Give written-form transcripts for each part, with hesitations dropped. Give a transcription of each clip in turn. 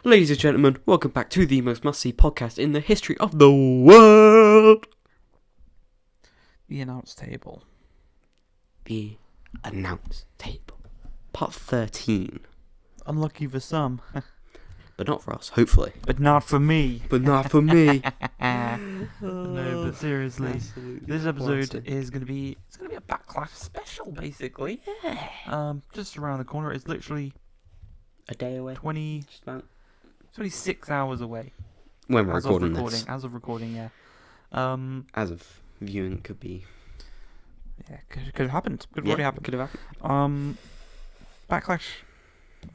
Ladies and gentlemen, welcome back to the most must-see podcast in the history of the world. The announce table. The announce table. Part 13. Unlucky for some. But not for us, hopefully. But not for me. But not for me. No, but seriously. Absolutely This episode blasted. is going to be a Backlash special, basically. Yeah. Just around the corner. It's literally A day away. 26 hours away. When we're recording this. As of recording, yeah. As of viewing, could be. Yeah, could have happened. Could have already happened. Could have happened. Backlash,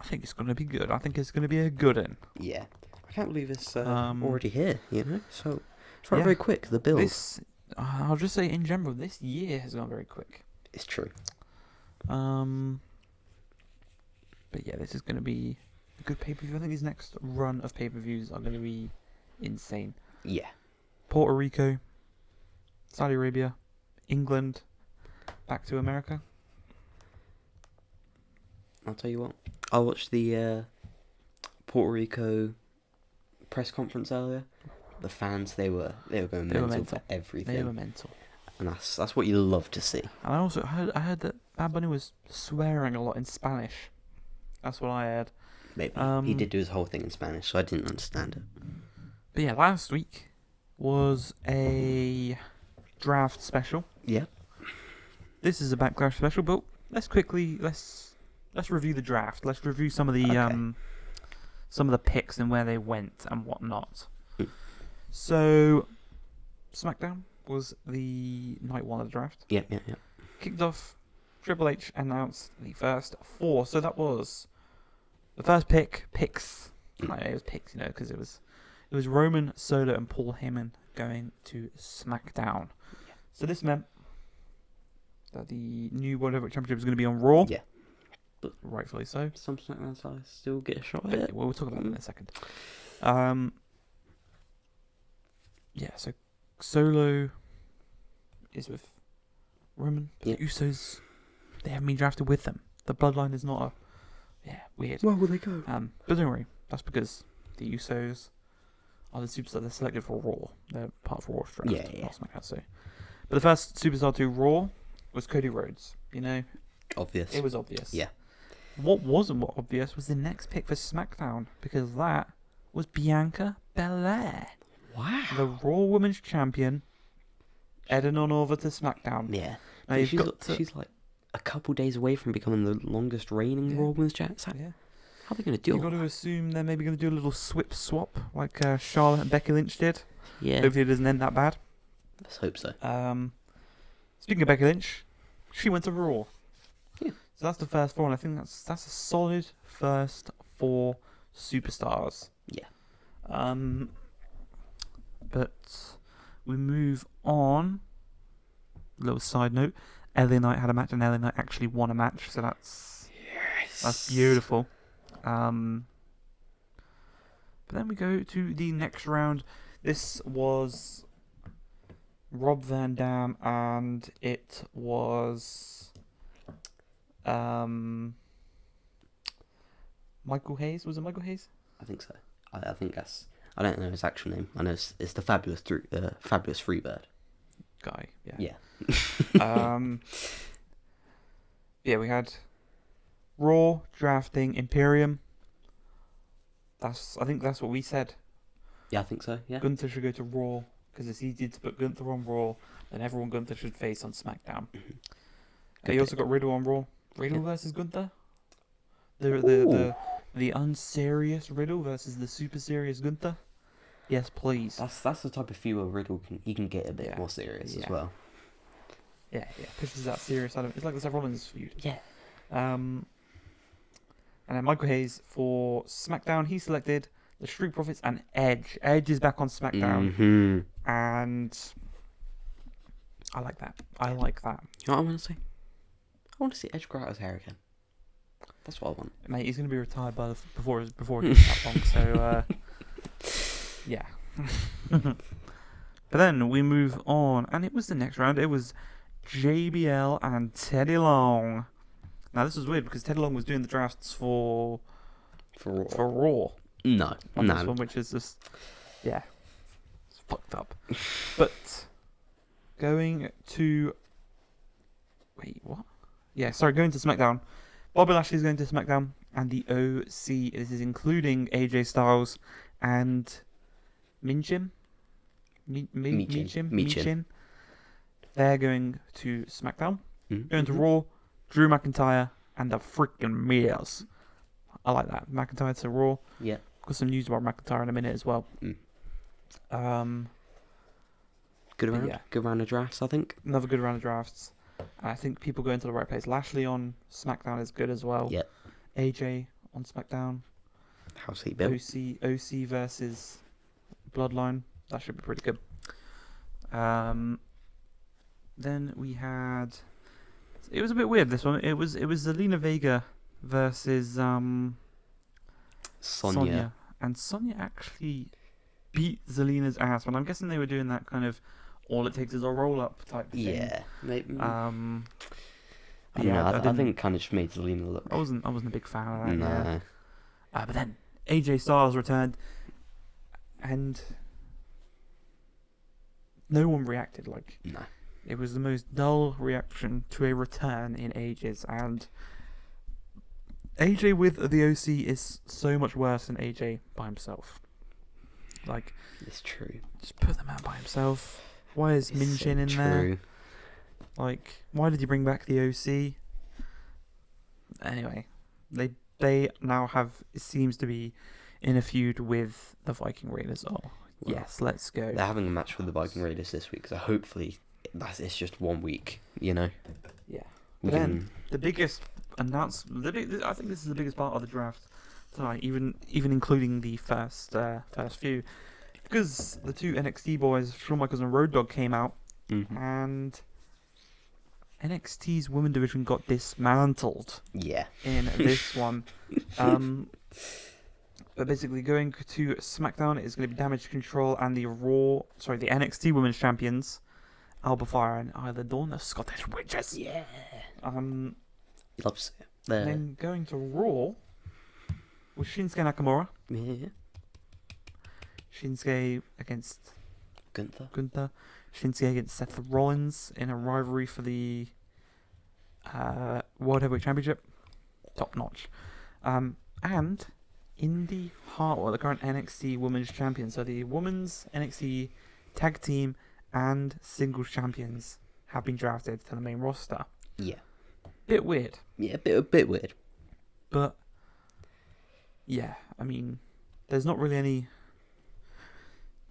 I think it's going to be good. I think it's going to be a good one. Yeah. I can't believe it's already here, you know? So, it's very quick, the build. I'll just say in general, this year has gone very quick. It's true. But yeah, this is going to be a good pay-per-view. I think this next run of pay-per-views are going to be insane. Yeah. Puerto Rico, Saudi Arabia, England, back to America. I'll tell you what. I watched the Puerto Rico press conference earlier. The fans, they were going mental for everything. They were mental. And that's what you love to see. And I also heard that Bad Bunny was swearing a lot in Spanish. That's what I heard. Maybe. He did do his whole thing in Spanish, so I didn't understand it. But yeah, last week was a draft special. Yeah. This is a Backlash special, but let's review the draft. Let's review some of the picks and where they went and whatnot. So, SmackDown was the night one of the draft. Yeah. Kicked off. Triple H announced the first four. So that was the first picks. It was picks, because it was Roman, Solo, and Paul Heyman going to SmackDown. Yeah. So this meant that the new World Heavyweight Championship was going to be on Raw. Yeah. But rightfully so. Some SmackDown stars still get a shot at But it. we'll talk about that in a second. Yeah, so Solo is with Roman. Yeah. The Usos, they haven't been drafted with them. The bloodline is not weird. Where will they go? But don't worry, that's because the Usos are the superstars. They're selected for Raw. They're part of Raw's draft. Yeah. Not SmackDown, so. But the first superstar to Raw was Cody Rhodes. Obvious. It was obvious. Yeah. What wasn't obvious was the next pick for SmackDown, because that was Bianca Belair. Wow. The Raw Women's Champion, heading on over to SmackDown. Yeah. Now She's like a couple days away from becoming the longest reigning Raw Women's Champion. Yeah. How are they going to do it? You've got to assume they're maybe going to do a little swap like Charlotte and Becky Lynch did. Yeah. Hopefully it doesn't end that bad. Let's hope so. Speaking of Becky Lynch, she went to Raw. Yeah. So that's the first four, and I think that's a solid first four superstars. Yeah. But we move on. Little side note: LA Knight had a match, and LA Knight actually won a match. So that's beautiful. But then we go to the next round. This was Rob Van Dam, and it was Michael Hayes. Was it Michael Hayes? I think so. I think that's. I don't know his actual name. I know it's the Fabulous Freebird Guy. Yeah. Yeah. Yeah, we had Raw drafting Imperium. I think that's what we said. Yeah, I think so. Yeah. Gunther should go to Raw because it's easy to put Gunther on Raw, and everyone Gunther should face on SmackDown. You also got Riddle on Raw. Riddle versus Gunther. The unserious Riddle versus the super serious Gunther. Yes, please. That's the type of feud where Riddle can get a bit more serious as well. Yeah. Pushes that serious out of it. It's like the Seth Rollins feud. Yeah. And then Michael Hayes for SmackDown. He selected the Street Profits and Edge. Edge is back on SmackDown. Mm-hmm. And I like that. You know what I want to say? I want to see Edge grow out his hair again. That's what I want. Mate, he's going to be retired before it gets that long, so yeah. But then we move on, and it was the next round. It was JBL and Teddy Long. Now this was weird because Teddy Long was doing the drafts for Raw. No, on no. this one, which is just, yeah, it's fucked up. But going to, wait, what? Yeah, sorry, going to SmackDown. Bobby Lashley's going to SmackDown, and the OC, this is including AJ Styles and Michin. They're going to SmackDown. Going to Raw, Drew McIntyre and the freaking Miz. I like that. McIntyre to Raw. Yeah. Got some news about McIntyre in a minute as well. Good round. Yeah. Good round of drafts, I think. Another good round of drafts. I think people going to the right place. Lashley on SmackDown is good as well. Yeah. AJ on SmackDown. How's he built? OC versus Bloodline. That should be pretty good. Then we had. It was a bit weird. This one. It was Zelina Vega versus Sonya. And Sonya actually beat Zelina's ass. But I'm guessing they were doing that kind of all it takes is a roll up type thing. Yeah. Maybe. I think it kind of just made Zelina look. I wasn't a big fan of that. No. Yeah. But then AJ Styles returned, and no one reacted. Like, No. it was the most dull reaction to a return in ages, and AJ with the OC is so much worse than AJ by himself. Like, It's true. just put the man by himself. Why is Michin in there? Like, why did you bring back the OC? Anyway, they now have, it seems to be in a feud with the Viking Raiders. Oh, well, yes, let's go. They're having a match with the Viking Raiders this week, so hopefully it's just 1 week, you know? Yeah. But then, the biggest announcement, I think this is the biggest part of the draft tonight, even including the first few. Because the two NXT boys, Shawn Michaels and Road Dogg, came out, and NXT's women division got dismantled. Yeah. In this one. But basically, going to SmackDown is going to be Damage Control and the NXT Women's Champions, Alba Fire and Isla Dawn, the Scottish Witches. Yeah. He loves it. And then going to Raw with Shinsuke Nakamura. Yeah. Shinsuke against Gunther. Shinsuke against Seth Rollins in a rivalry for the World Heavyweight Championship. Top notch. And Indy Hartwell, the current NXT Women's Champion. So the Women's NXT Tag Team and Singles Champions have been drafted to the main roster. Yeah. Bit weird. Yeah, a bit weird. But, yeah, I mean, there's not really any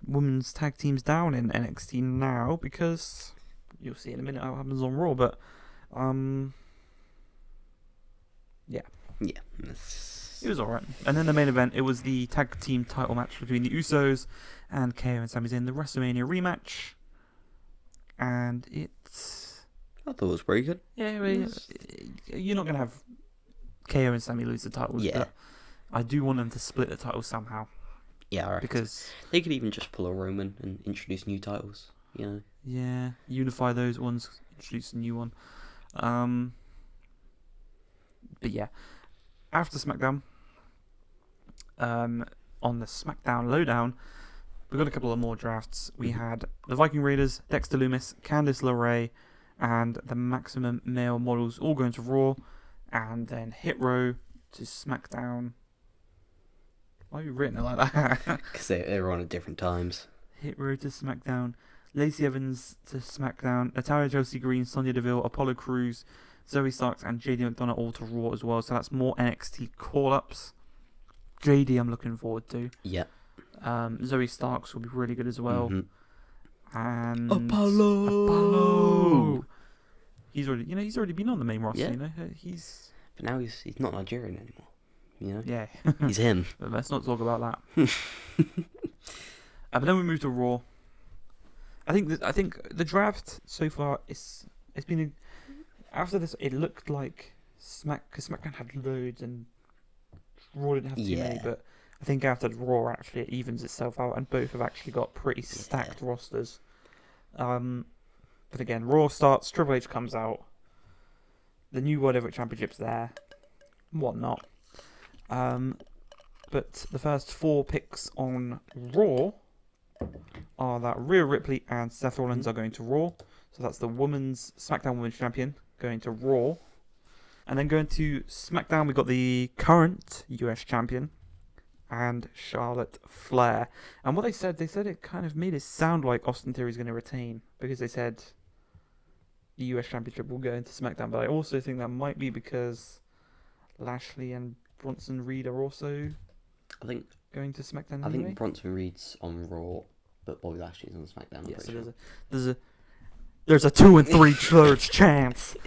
women's tag teams down in NXT now, because you'll see in a minute how it happens on Raw, but yeah, it was alright. And then the main event, it was the tag team title match between the Usos and KO and Sami Zayn, the WrestleMania rematch, and I thought it was pretty good. Yeah, you're not gonna have KO and Sami lose the titles, but I do want them to split the titles somehow. Yeah, I reckon. Because they could even just pull a Roman and introduce new titles, you know? Yeah, unify those ones, introduce a new one. But yeah, after SmackDown, on the SmackDown Lowdown, we got a couple of more drafts. We had the Viking Raiders, Dexter Lumis, Candice LeRae, and the Maximum Male Models all going to Raw, and then Hit Row to SmackDown. Why have you written it like that? Because they were on at different times. Hit Row to SmackDown, Lacey Evans to SmackDown, Natalia Chelsea Green, Sonya Deville, Apollo Crews, Zoe Starks, and JD McDonough all to Raw as well. So that's more NXT call-ups. JD I'm looking forward to. Yeah. Zoe Starks will be really good as well. And Apollo. He's already been on the main roster. Yeah. You know, But now he's not Nigerian anymore. You know. Yeah. He's him. But let's not talk about that. But then we move to Raw. I think the draft so far it's been after this. It looked like because SmackDown had loads and Raw didn't have too many. But I think after Raw actually it evens itself out, and both have actually got pretty stacked rosters. But again, Raw starts. Triple H comes out. The new World Heavyweight Championship's there. Whatnot. But the first 4 picks on Raw are that Rhea Ripley and Seth Rollins are going to Raw. So that's the SmackDown Women's Champion going to Raw. And then going to SmackDown, we got the current US Champion and Charlotte Flair. And what they said it kind of made it sound like Austin Theory is going to retain, because they said the US Championship will go into SmackDown. But I also think that might be because Lashley and Bronson Reed are also going to SmackDown. I think Bronson Reed's on Raw, but Bobby Lashley's on SmackDown. Yeah, so there's a 2 3/3 chance.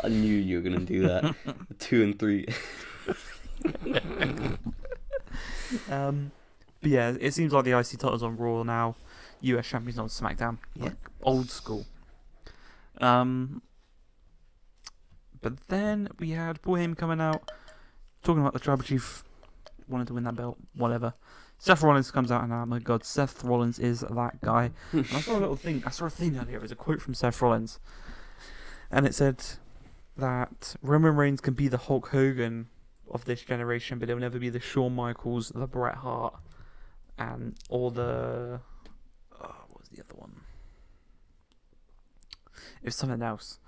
I knew you were gonna do that. 2 3. But yeah, it seems like the IC title's on Raw now. US Champions on SmackDown. Yeah. Like, old school. But then we had Paul Heyman coming out, talking about the Tribal Chief wanted to win that belt, whatever. Seth Rollins comes out and, oh my god, Seth Rollins is that guy. And I saw a thing earlier. It was a quote from Seth Rollins. And it said that Roman Reigns can be the Hulk Hogan of this generation, but he'll never be the Shawn Michaels, the Bret Hart, or the... what was the other one? It was something else.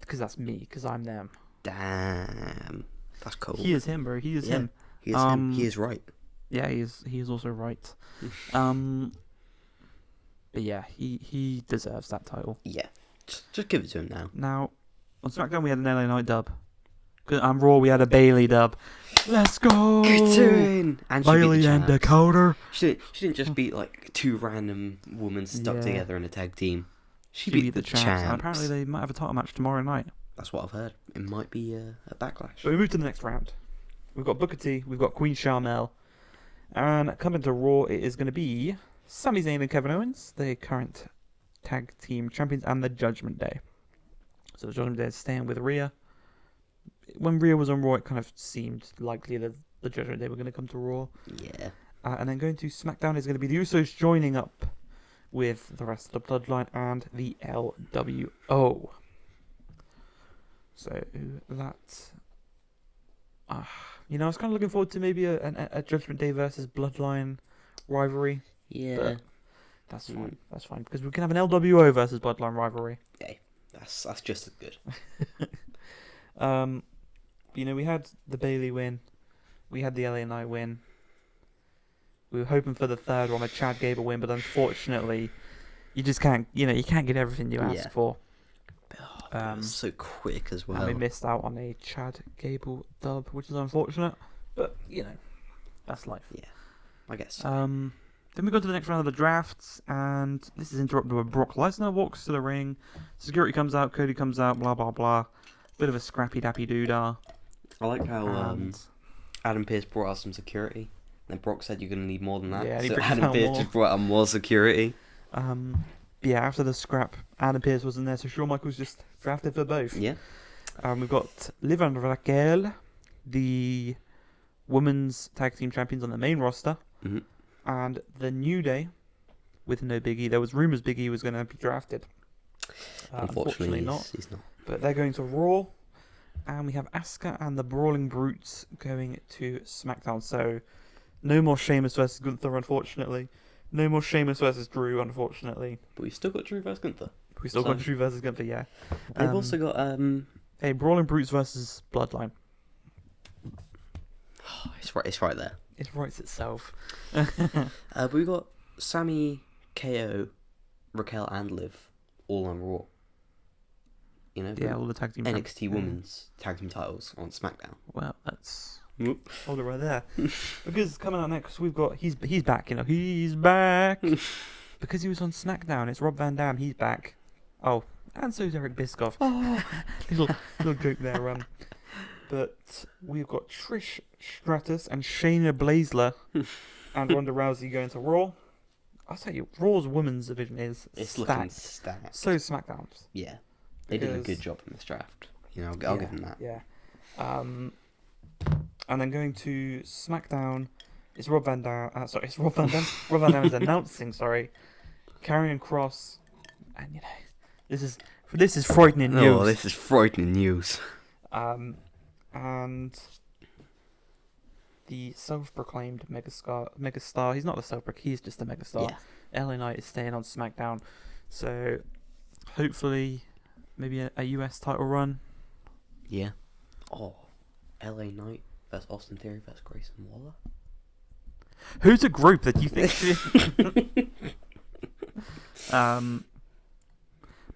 Because that's me, because I'm them. Damn. That's cool. He is him, bro. He is him. He is him. He is right. Yeah, he is also right. But yeah, he deserves that title. Yeah. Just give it to him now. Now, on SmackDown we had an LA Knight dub. On Raw we had a Bayley dub. Let's go! Get in! And Bayley and Dakota. She didn't just beat like 2 random women stuck together in a tag team. She beat the champs. And apparently they might have a title match tomorrow night. That's what I've heard. It might be a Backlash. So we move to the next round. We've got Booker T, we've got Queen Charmel, and coming to Raw it is going to be Sami Zayn and Kevin Owens, the current tag team champions, and the Judgment Day. So the Judgment Day is staying with Rhea. When Rhea was on Raw, it kind of seemed likely that the Judgment Day were going to come to Raw. Yeah. And then going to SmackDown is going to be the Usos joining up with the rest of the Bloodline and the LWO. So that... I was kind of looking forward to maybe a Judgment Day versus Bloodline rivalry. Yeah. But that's fine. That's fine, because we can have an LWO versus Bloodline rivalry. Yeah, that's just as good. We had the Bayley win. We had the LA Knight win. We were hoping for the third one, a Chad Gable win, but unfortunately, you just can't. You can't get everything you ask for. So quick as well. And we missed out on a Chad Gable dub, which is unfortunate. But that's life. Yeah, I guess. Then we go to the next round of the drafts, and this is interrupted with Brock Lesnar walks to the ring. Security comes out, Cody comes out, blah blah blah. Bit of a scrappy dappy doodah. I like how Adam Pearce brought out some security. Then Brock said you're going to need more than that. Yeah, so Adam Pearce just brought out more security. After the scrap, Adam Pearce wasn't there, so Shawn Michaels just drafted for both. Yeah. We've got Liv and Raquel, the women's tag team champions on the main roster, and the New Day with no Big E. There was rumours Big E was going to be drafted. Unfortunately not. He's not. But they're going to Raw, and we have Asuka and the Brawling Brutes going to SmackDown. So no more Sheamus versus Gunther, unfortunately. No more Sheamus versus Drew, unfortunately. But we've still got Drew versus Gunther. We still got Drew versus Gunther, yeah. They've also got Brawling Brutes versus Bloodline. It's right there. It writes itself. But we got Sammy, KO, Raquel, and Liv all on Raw. All the tag team NXT Women's tag team titles on SmackDown. Well, that's hold it right there. Because coming out next, we've got he's back. He's back because he was on SmackDown. It's Rob Van Dam. He's back. Oh, and so is Eric Bischoff. little joke there. But we've got Trish Stratus and Shayna Baszler and Ronda Rousey going to Raw. I'll tell you, Raw's women's division is looking stacked. So SmackDown's. Yeah, they did a good job in this draft. I'll give them that. Yeah. And then going to SmackDown, it's Rob Van Dam. It's Rob Van Dam. Rob Van Dam is announcing. Karrion Kross, and this is frightening news. Oh, this is frightening news. And the self-proclaimed megastar. He's not the self-proclaimed, he's just a megastar. Yeah. LA Knight is staying on SmackDown. So, hopefully, maybe a US title run. Yeah. Oh, LA Knight versus Austin Theory versus Grayson Waller. Who's a group that you think should...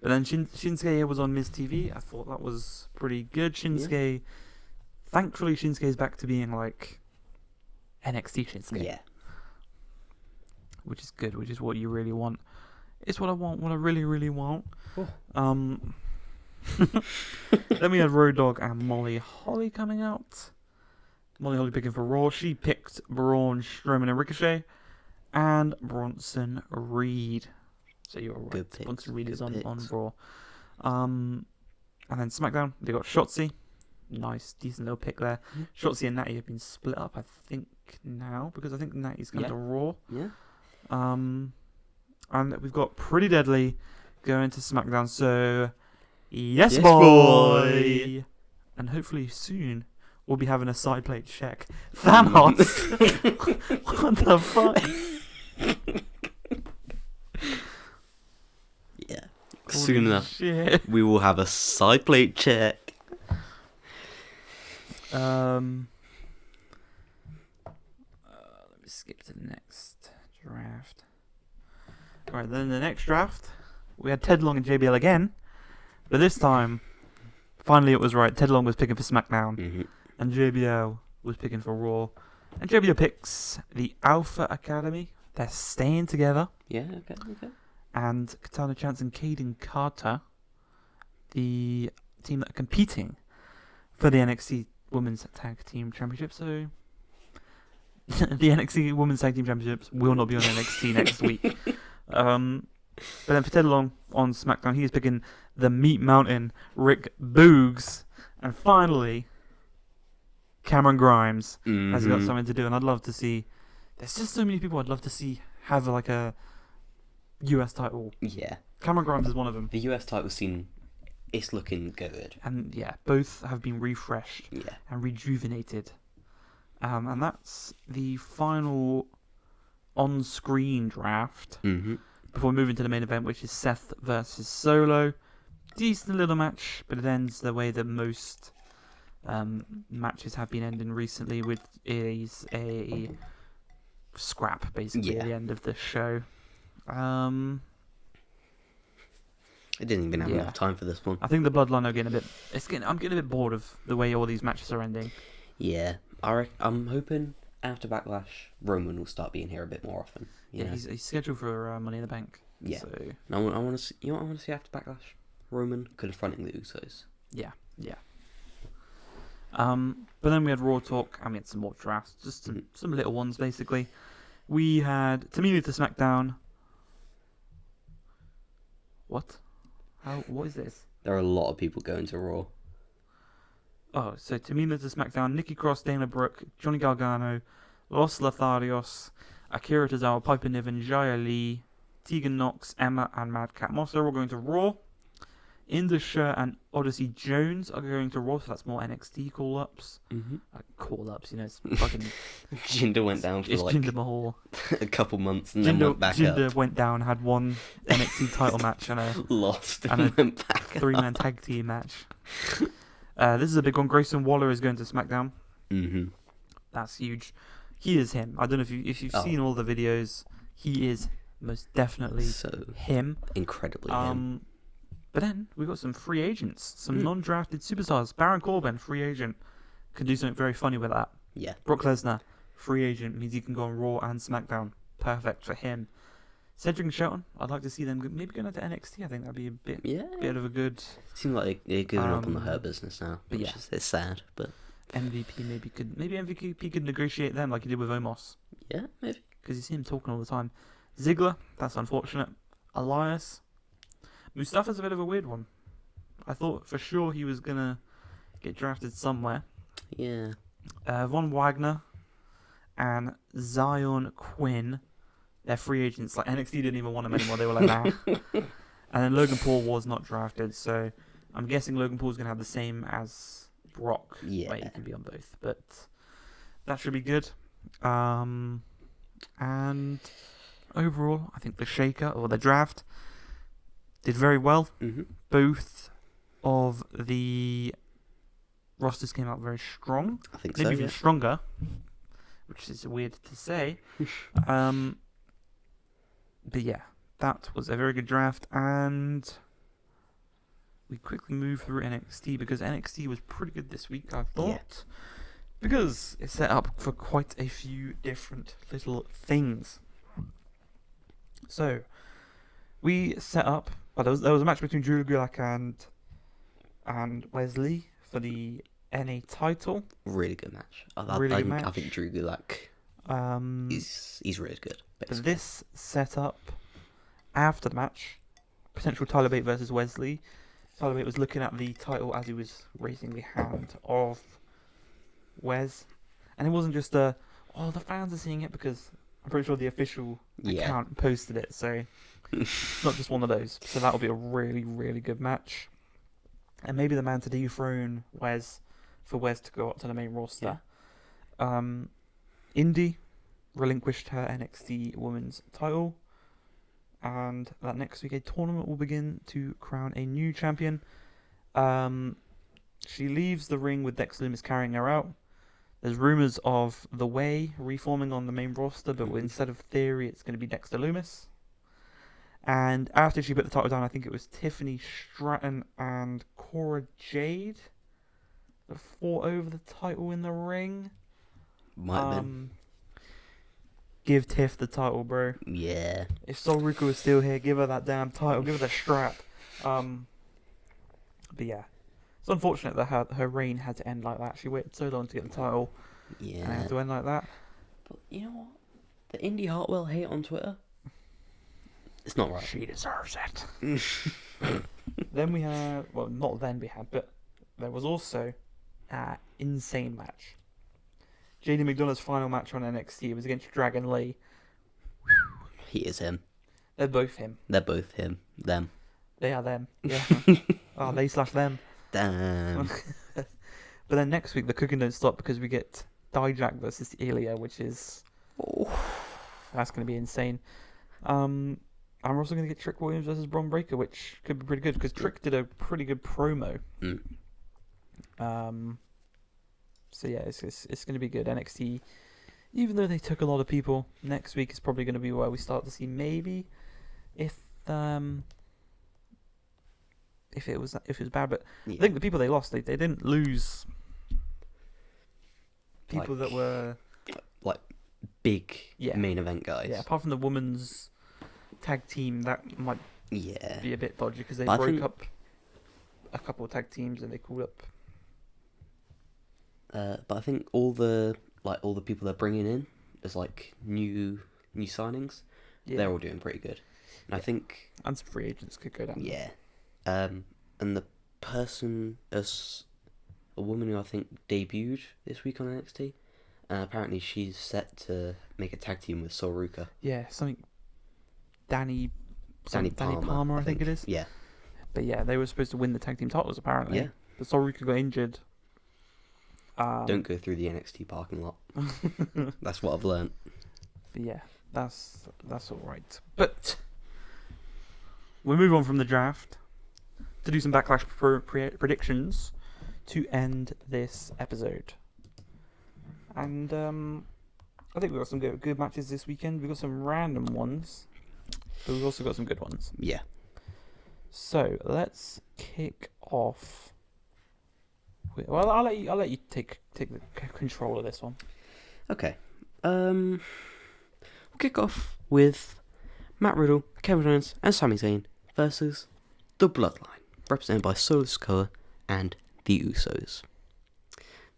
But then Shinsuke was on Miz TV. I thought that was pretty good. Shinsuke, thankfully, Shinsuke's back to being like NXT Shinsuke. Yeah. Which is good, which is what you really want. It's what I want, what I really, really want. Oh. Then we had Road Dogg and Molly Holly coming out. Molly Holly picking for Raw. She picked Braun Strowman and Ricochet and Bronson Reed. So you're right. Good picks. Bronson Reed is on picks. Raw. And then SmackDown, they got Shotzi. Nice, decent little pick there. Yeah. Shotzi and Natty have been split up, I think, now, because I think Natty's going to Raw. Yeah. And we've got Pretty Deadly going to SmackDown. So, yes boy! And hopefully soon we'll be having a side plate check. Thanos! What the fuck? Yeah. Holy Soon enough, shit. we will have a side plate check. Let me skip to the next draft. Alright, then the next draft, we had Ted Long and JBL again, but this time, finally it was right. Ted Long was picking for SmackDown, Mm-hmm. and JBL was picking for Raw. And JBL picks the Alpha Academy. They're staying together. Yeah, okay. And Katana Chance and Kaden Carter, the team that are competing for the NXT Women's Tag Team Championship. So, the NXT Women's Tag Team Championships will not be on NXT next week. But then for Ted Long on SmackDown, he is picking the Meat Mountain, Rick Boogs. And finally, Cameron Grimes has got something to do. And I'd love to see... There's just so many people I'd love to see have like a US title. Yeah. Cameron Grimes is one of them. The US title scene is looking good. And yeah, both have been refreshed Yeah. and rejuvenated. And that's the final on-screen draft Mm-hmm. before moving to the main event, which is Seth versus Solo. Decent little match, but it ends the way that most matches have been ending recently, with is a scrap basically at the end of the show. I didn't even have enough time for this one. I think the Bloodline are getting a bit. I'm getting a bit bored of the way all these matches are ending. Yeah, I'm hoping after Backlash, Roman will start being here a bit more often. You know? He's scheduled for Money in the Bank. Yeah. So. I want to see. You know what I want to see after Backlash? Roman confronting the Usos. Yeah. But then we had Raw Talk, and we had some more drafts, just some little ones basically. We had Tamina to SmackDown. What? What is this? There are a lot of people going to Raw. Oh, so Tamina to SmackDown, Nikki Cross, Dana Brooke, Johnny Gargano, Los Lotharios, Akira Tozawa, Piper Niven, Jaya Lee, Tegan Knox, Emma, and Madcap Moss are all going to Raw. Indusher and Odyssey Jones are going to Raw, so that's more NXT call-ups. Mm-hmm. Call-ups, it's fucking... Jinder went down for like Jinder Mahal. a couple months and then went back Jinder up. went down, had one NXT title match and a Lost and went back three-man tag team match. This is a big one. Grayson Waller is going to SmackDown. Mm-hmm. That's huge. He is him. I don't know if you've seen all the videos. He is most definitely him. Incredibly him. But then we got some free agents, some non-drafted superstars. Baron Corbin, free agent, can do something very funny with that. Yeah. Brock Lesnar, free agent, means he can go on Raw and SmackDown. Perfect for him. Cedric and Shelton, I'd like to see them maybe going into NXT. I think that'd be a bit of a good. Seems like they're giving up on the Hurt business now, which is it's sad. But MVP maybe MVP could negotiate them like he did with Omos. Yeah, maybe because you see him talking all the time. Ziggler, that's unfortunate. Elias. Mustafa's a bit of a weird one. I thought for sure he was gonna get drafted somewhere. Yeah. Von Wagner and Zion Quinn, they're free agents. Like NXT didn't even want them anymore. They were like, nah. And then Logan Paul was not drafted, so I'm guessing Logan Paul's gonna have the same as Brock. Yeah. Where he can be on both. But that should be good. And overall, I think the shaker or the draft did very well. Mm-hmm. Both of the rosters came out very strong. I think Maybe so. even stronger, which is weird to say. But yeah, that was a very good draft, and we quickly moved through NXT because NXT was pretty good this week, I thought. Yeah. Because it's set up for quite a few different little things. So, we set up... Well, there was a match between Drew Gulak and Wesley for the NA title. Really good match. Really good match. I think Drew Gulak he's really good. Basically. But this set up after the match, potential Tyler Bate versus Wesley. Tyler Bate was looking at the title as he was raising the hand of Wes, and it wasn't just the fans are seeing it, because I'm pretty sure the official account posted it, so it's not just one of those. So that'll be a really, really good match, and maybe the man to dethrone Wes, for Wes to go up to the main roster. Yeah. Indy relinquished her NXT Women's title, and that next week a tournament will begin to crown a new champion. She leaves the ring with Dexter Lumis carrying her out. There's rumours of The Way reforming on the main roster, but instead of Theory, it's going to be Dexter Lumis. And after she put the title down, I think it was Tiffany Stratton and Cora Jade that fought over the title in the ring. Might have been. Give Tiff the title, bro. Yeah. If Sol Ruka was still here, give her that damn title. Give her the strap. But yeah. It's unfortunate that her reign had to end like that. She waited so long to get the title. Yeah. And it had to end like that. But you know what? The Indy Hartwell hate on Twitter? It's not right. She deserves it. Then we had... Well, not then we had, but there was also an insane match. JD McDonough's final match on NXT was against Dragon Lee. He is him. They're both him. They're both him. Them. They are them. Yeah. They/them. Damn. But then next week the cooking don't stop, because we get Dijak versus Ilya, which is... That's going to be insane. And we're also going to get Trick Williams versus Bron Breakker, which could be pretty good, because Trick did a pretty good promo. So yeah, it's going to be good. NXT, even though they took a lot of people, next week is probably going to be where we start to see maybe if it was bad. But I think the people they lost, they didn't lose people that were like big main event guys. Yeah, apart from the women's tag team, that might be a bit dodgy, because they broke up a couple of tag teams and they called up. But I think all the people they're bringing in as like new signings, they're all doing pretty good. And I think some free agents could go down. Yeah. And the person as a woman who I think debuted this week on NXT, apparently she's set to make a tag team with Sol Ruka. Yeah, something. Danny Palmer, I think it is. Yeah. But yeah, they were supposed to win the tag team titles apparently. Yeah. But Sol Ruka got injured. Don't go through the NXT parking lot. That's what I've learnt. But yeah, that's all right. But we'll move on from the draft to do some Backlash predictions to end this episode. And I think we've got some good matches this weekend. We've got some random ones, but we've also got some good ones. Yeah. So let's kick off. Well, I'll let you take the control of this one. Okay. We'll kick off with Matt Riddle, Kevin Owens, and Sami Zayn versus the Bloodline, represented by Solo Sikoa and the Usos.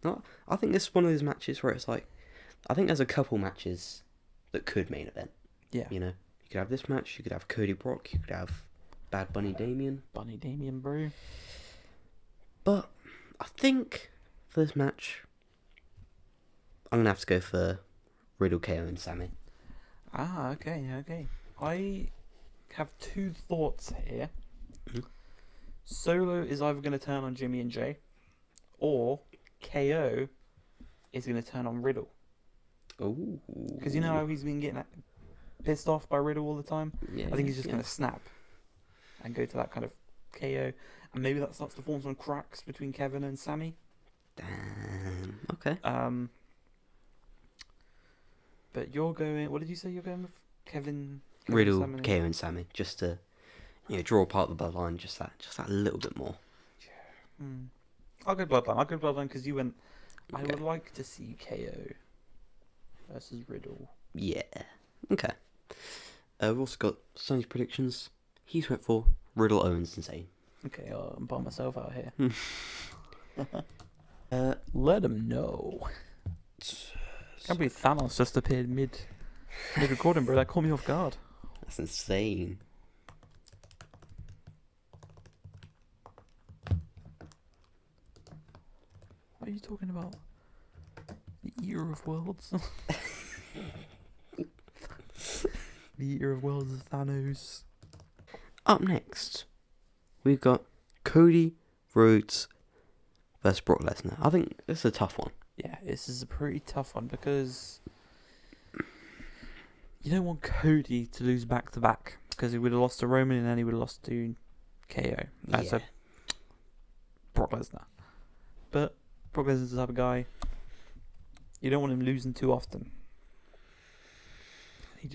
Now, I think this is one of those matches where it's like, I think there's a couple matches that could main event. Yeah. You know, you could have this match, you could have Cody Brock, you could have Bad Bunny Damien. Bunny Damien, bro. But I think for this match, I'm going to have to go for Riddle, KO, and Sami. Okay. I have two thoughts here. Mm-hmm. Solo is either going to turn on Jimmy and Jay, or KO is going to turn on Riddle. Ooh. Because you know how he's been getting pissed off by Riddle all the time? Yeah, I think he's just going to snap and go to that kind of KO. And maybe that starts to form some cracks between Kevin and Sammy. Damn. Okay. But you're going... What did you say you're going with? Kevin Riddle, Sammy? KO, and Sammy, just to draw apart the bloodline, just that little bit more. Yeah. I'll go bloodline because you went. Okay. I would like to see KO versus Riddle. Yeah. Okay. We've also got Sonny's predictions. He's went for Riddle, Owens, and Zayn. Okay, I'm by myself out here. Let him know. Can't believe Thanos just appeared mid recording, bro. That caught me off guard. That's insane. What are you talking about? The Eater of Worlds? The Eater of Worlds is Thanos. Up next, we've got Cody Rhodes versus Brock Lesnar. I think this is a tough one. Yeah, this is a pretty tough one because you don't want Cody to lose back to back because he would have lost to Roman and then he would have lost to KO. That's a Brock Lesnar. But Brock Lesnar's the type of guy you don't want him losing too often.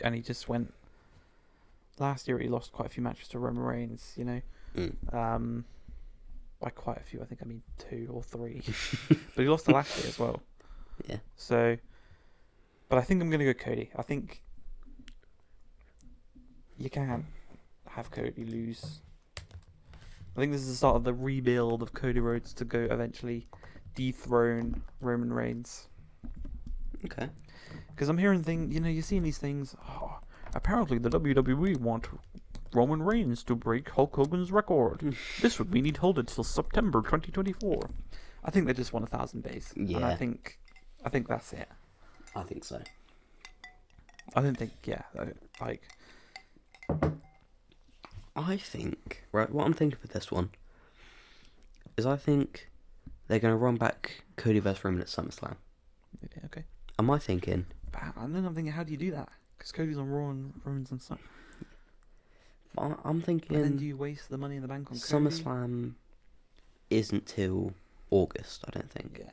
And he just went. Last year he lost quite a few matches to Roman Reigns, you know. By quite a few, I think I mean 2 or 3. But he lost to Lashley as well. Yeah. So, but I think I'm going to go Cody. I think you can't have Cody lose. I think this is the start of the rebuild of Cody Rhodes to go eventually dethrone Roman Reigns. Okay. Because I'm hearing things, you know, you're seeing these things. Oh, apparently the WWE want Roman Reigns to break Hulk Hogan's record. This would mean he'd hold it till September 2024. I think they just want 1,000 days. Yeah. And I think that's it. I think so. I don't think, yeah, like... I think, right, what I'm thinking for this one is I think they're going to run back Cody vs. Roman at SummerSlam. Yeah, okay. Am I thinking? And then I'm thinking, how do you do that? Because Cody's on Raw and Roman's on Sun. I'm thinking... And then do you waste the money in the bank on Cody? SummerSlam isn't till August, I don't think. Yeah.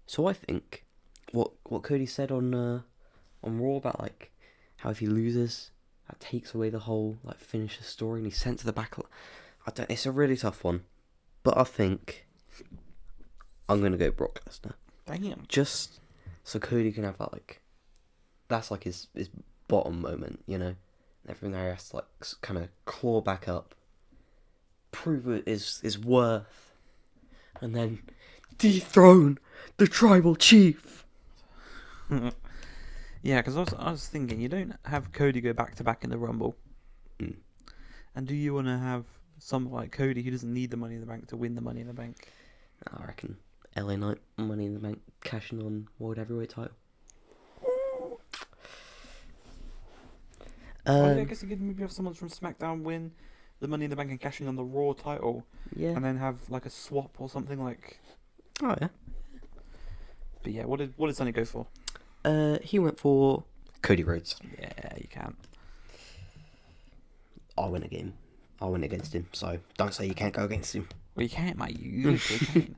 So I think what Cody said on Raw about like how if he loses, that takes away the whole like finish the story, and he's sent to the back. It's a really tough one, but I think I'm gonna go Brock Lesnar. Damn. Just so Cody can have that that's like his bottom moment, you know. Everything there has to like kind of claw back up, prove it is worth, and then dethrone the tribal chief. Yeah, because I was thinking, you don't have Cody go back to back in the Rumble. And do you want to have someone like Cody who doesn't need the Money in the Bank to win the Money in the Bank? I reckon LA Knight, Money in the Bank, cashing on World Heavyweight title. I guess you could maybe have someone from SmackDown win the Money in the Bank and cashing on the Raw title. Yeah. And then have like a swap or something like. Oh yeah. But yeah, what did Sonny go for? He went for Cody Rhodes. Yeah, you can. I win a game. I win against him. So don't say you can't go against him. Well, you can't, mate. You literally can't.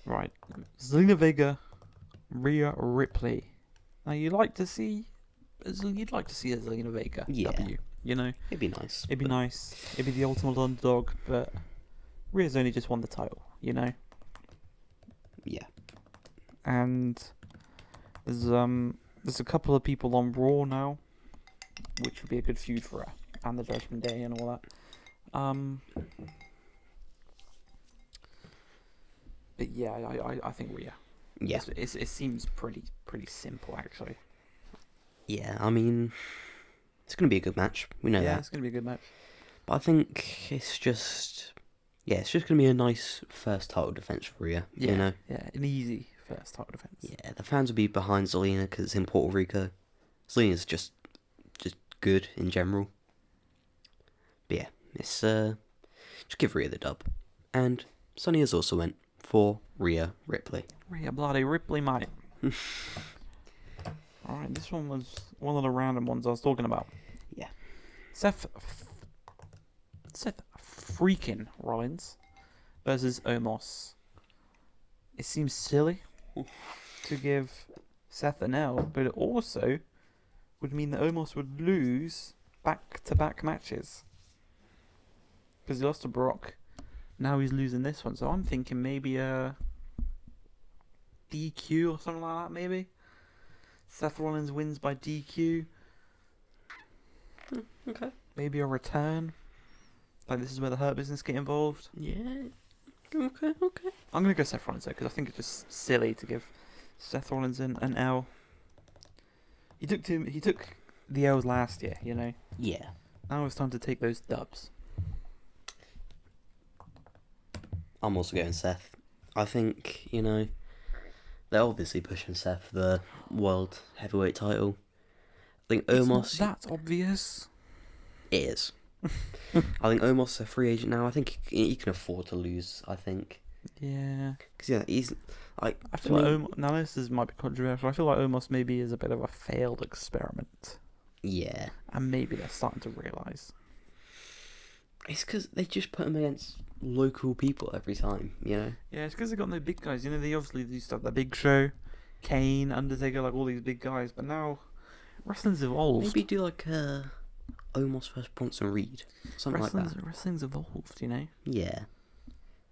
Right, Zelina Vega, Rhea Ripley. Now you'd like to see a Zelina Vega W. You know, It'd be nice. it'd be nice. It'd be the ultimate underdog, but Rhea's only just won the title. You know. Yeah. And there's a couple of people on Raw now, which would be a good feud for her, and the Judgment Day and all that. But yeah, I think Rhea. Yeah. It seems pretty simple actually. Yeah. I mean, it's gonna be a good match. We know that. It's gonna be a good match. But I think it's just gonna be a nice first title defense for Rhea. Yeah, You know. yeah, an easy first title defense. Yeah, the fans will be behind Zelina because it's in Puerto Rico. Zelina's just good in general. But yeah, it's just give Rhea the dub. And Sonny has also went for Rhea Ripley. Rhea bloody Ripley, mate. Alright, this one was one of the random ones I was talking about. Yeah. Seth freaking Rollins versus Omos. It seems silly to give Seth an L, but it also would mean that Omos would lose back-to-back matches. Because he lost to Brock. Now he's losing this one. So I'm thinking maybe a DQ or something like that, maybe. Seth Rollins wins by DQ. Okay. Maybe a return. Like, this is where the Hurt Business get involved. Yeah. Okay. I'm going to go Seth Rollins, though, because I think it's just silly to give Seth Rollins an L. He took the L's last year, you know. Yeah. Now it's time to take those dubs. I'm also going Seth. I think, they're obviously pushing Seth for the World Heavyweight title. I think Omos... It's not that obvious. It is. I think Omos is a free agent now. I think he can afford to lose, I think. Yeah. Because, he's... I feel like now this might be controversial. I feel like Omos maybe is a bit of a failed experiment. Yeah. And maybe they're starting to realise. It's because they just put him against local people every time, Yeah, it's because they got no big guys. They obviously used to have the Big Show, Kane, Undertaker, like all these big guys. But now, wrestling's evolved. Maybe do like Omos versus Bronson Reed. Something like that. Wrestling's evolved, Yeah.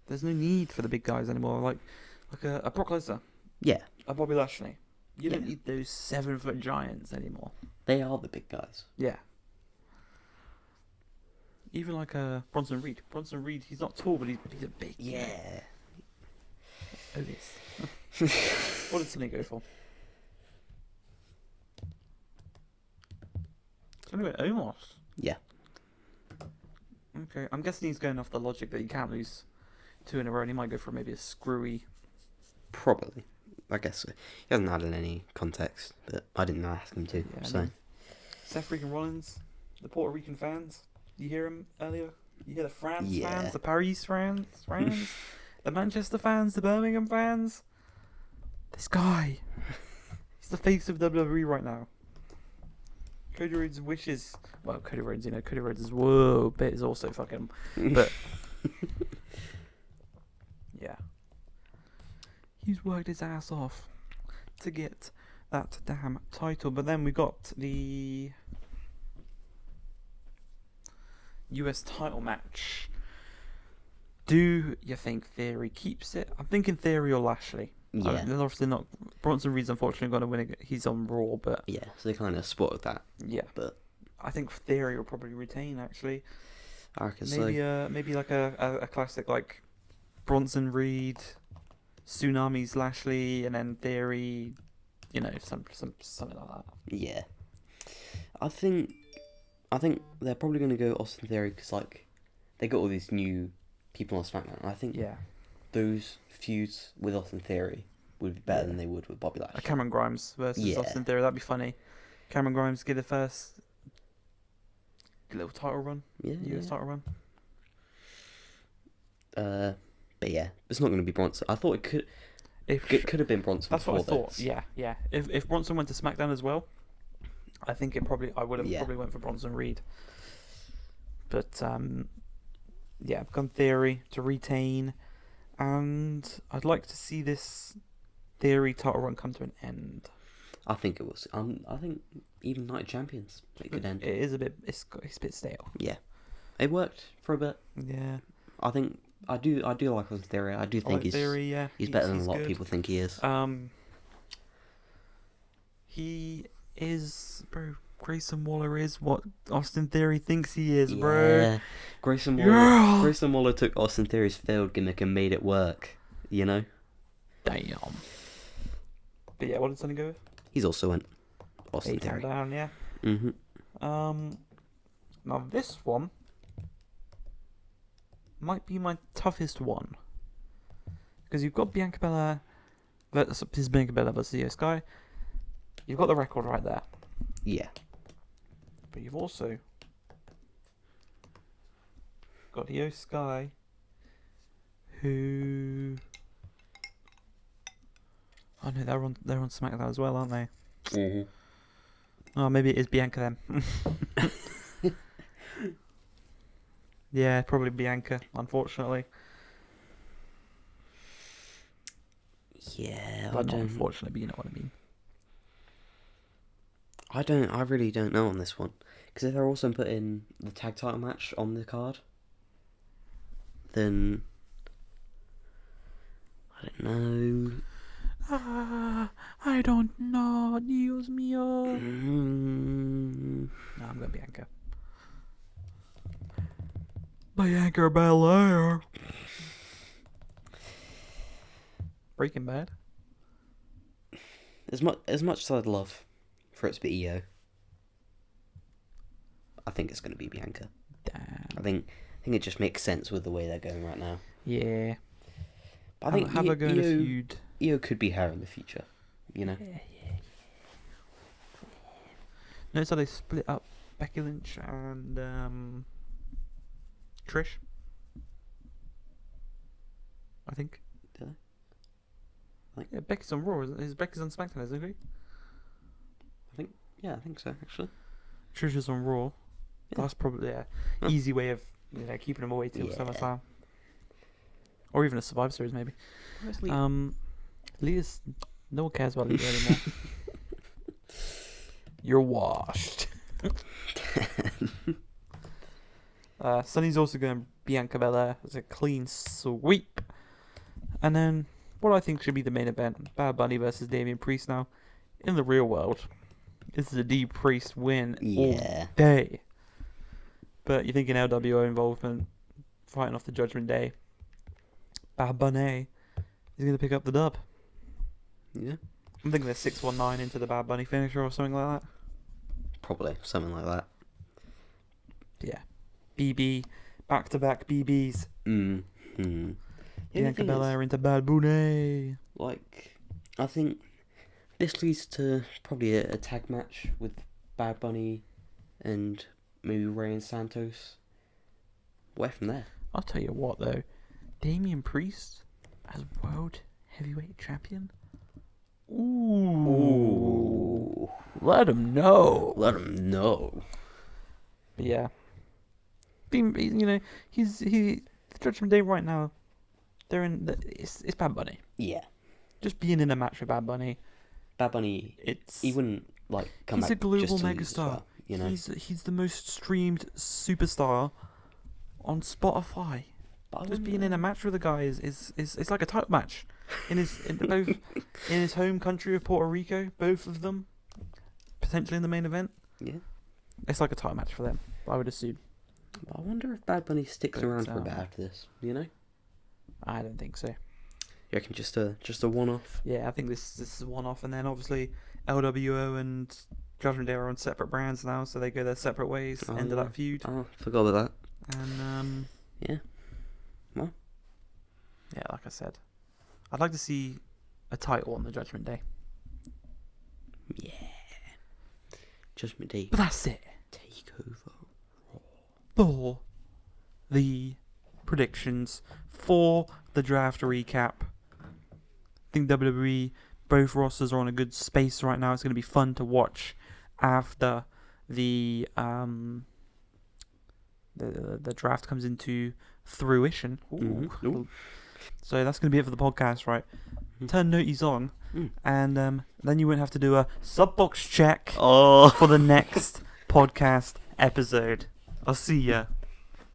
There's no need for the big guys anymore. Like a Brock Lesnar. Yeah. A Bobby Lashley. You don't Yeah. need those 7-foot giants anymore. They are the big guys. Yeah. Even like a Bronson Reed. Bronson Reed, he's not tall, but he's a big. Yeah. Oh, yes. What did Sonny go for? Sonny went Omos. Yeah. Okay, I'm guessing he's going off the logic that he can't lose 2 in a row, and he might go for maybe a screwy. Probably. I guess so. He hasn't added any context, but I didn't ask him to, Yeah, so... Seth freaking Rollins, the Puerto Rican fans. You hear him earlier? You hear the France Yeah. fans, the Paris fans, the Manchester fans, the Birmingham fans. This guy, he's the face of WWE right now. Cody Rhodes wishes. Well, Cody Rhodes, Cody Rhodes is but is also fucking. But yeah, he's worked his ass off to get that damn title. But then we got the US title match. Do you think Theory keeps it? I'm thinking Theory or Lashley. Yeah. They're obviously not. Bronson Reed's unfortunately going to win it. He's on Raw, but Yeah, so they kind of spotted that. yeah. But I think Theory will probably retain. Actually, I reckon maybe like a classic like Bronson Reed, Tsunamis Lashley, and then Theory. Something like that. Yeah. I think they're probably going to go Austin Theory because, they got all these new people on SmackDown. And I think those feuds with Austin Theory would be better than they would with Bobby Lashley. Cameron Grimes versus Austin Theory. That'd be funny. Cameron Grimes get the first little title run. US title run. But yeah, it's not going to be Bronson. I thought it could have been Bronson. That's what I thought. This. Yeah. If Bronson went to SmackDown as well, I think I would have probably went for Bronson Reed. But I've gone Theory to retain, and I'd like to see this Theory title run come to an end. I think it was. I think even Night of Champions it could end. It is a bit. It's a bit stale. Yeah, it worked for a bit. Yeah. I think I do like Austin Theory. I do think he's Theory, yeah. he's better than a lot of people think he is. He is, bro. Grayson Waller is what Austin Theory thinks he is, bro. Yeah. Grayson Waller took Austin Theory's failed gimmick and made it work. Damn. But yeah, what did Sonny go with? He's also went Austin 8 Theory. down, yeah. Mhm. Now this one might be my toughest one because you've got Bianca Belair. This is Bianca Belair versus Io Sky. You've got the record right there. Yeah. But you've also got Io Sky, who they're on SmackDown as well, aren't they? Mhm. Oh, maybe it is Bianca then. Yeah, probably Bianca, unfortunately. Yeah, Well, not unfortunately, but you know what I mean. I really don't know on this one. Because if they're also putting the tag title match on the card, then I don't know. I don't know. Dios mío. Mm, No, I'm going Bianca. Bianca Belair. Breaking Bad. as much as I'd love for it to be Io, I think it's going to be Bianca. Damn. I think it just makes sense with the way they're going right now. Yeah. But I think have a go in a feud. Io could be her in the future. You know. Yeah. Notice how they split up Becky Lynch and Trish. I think. Do they? Like, yeah, Becky's on Raw. Becky's on SmackDown, isn't she? I think so actually. Trish is on Raw. Yeah. That's probably easy way of keeping them away till SummerSlam, or even a Survivor Series maybe. Leah's no one cares about Leah anymore. You're washed. Sunny's also going Bianca Belair as a clean sweep, and then what I think should be the main event: Bad Bunny versus Damian Priest. Now, in the real world, this is a D Priest win all day. But you think in LWO involvement, fighting off the Judgment Day, Bad Bunny is going to pick up the dub. Yeah. I'm thinking they're 619 into the Bad Bunny finisher or something like that. Probably something like that. Yeah. BB, back-to-back BBs. Mm-hmm. Bianca Belair into Bad Bunny. Like, I think this leads to probably a tag match with Bad Bunny and maybe Rey and Santos. Where from there? I'll tell you what, though. Damian Priest as World Heavyweight Champion? Ooh. Let him know. Let him know. Yeah. He's the Judgment Day right now. They're in. It's Bad Bunny. Yeah. Just being in a match with Bad Bunny. Bad Bunny. He wouldn't come he's back. A global just to lose megastar. as well, you know? He's the most streamed superstar on Spotify. Just being in a match with the guy is like a title match. In his home country of Puerto Rico, both of them potentially in the main event. Yeah. It's like a title match for them, I would assume. But I wonder if Bad Bunny sticks around for a bit after this, you know? I don't think so. You reckon just a one-off? Yeah, I think this is a one-off, and then obviously LWO and Judgment Day are on separate brands now, so they go their separate ways. End of that feud. Oh, forgot about that. And yeah. Well. Yeah, like I said, I'd like to see a title on the Judgment Day. Yeah. Judgment Day. But that's it. Take over. For the predictions for the draft recap. I think WWE, both rosters are on a good space right now. It's going to be fun to watch after the draft comes into fruition. Mm-hmm. Ooh. So that's going to be it for the podcast, right? Turn noties on, and then you won't have to do a sub box check for the next podcast episode. I'll see ya.